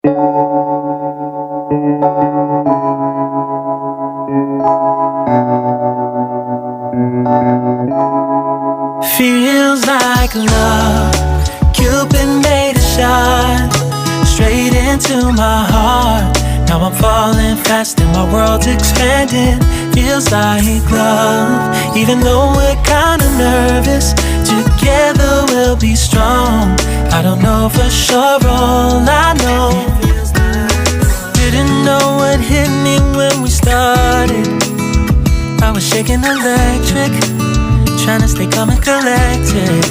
Feels like love, Cupid made a shot straight into my heart. Now I'm falling fast and my world's expanding. Feels like love, even though we're kinda nervous. Together we'll be strong. I don't know for sure, all I know. Didn't know what hit me when we started. I was shaking electric, trying to stay calm and collected.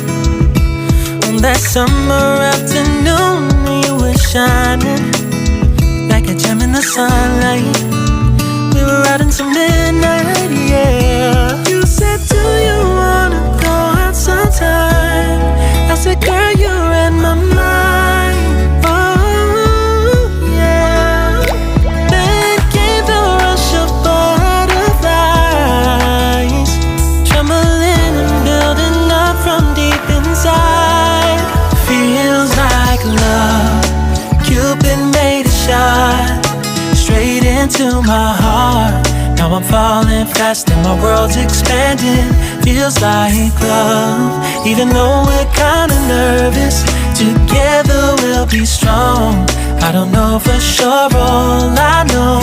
On that summer afternoon, you were shining like a gem in the sunlight. We were out until midnight, yeah. You said, do you wanna go out sometime? I said, girl, you read my mind. Oh, yeah. Then came the rush of butterflies, trembling and building up from deep inside. Feels like love, Cupid made a shot straight into my heart. Now I'm falling fast and my world's expanding. Feels like love, even though we're kinda nervous. Together we'll be strong. I don't know for sure, all I know.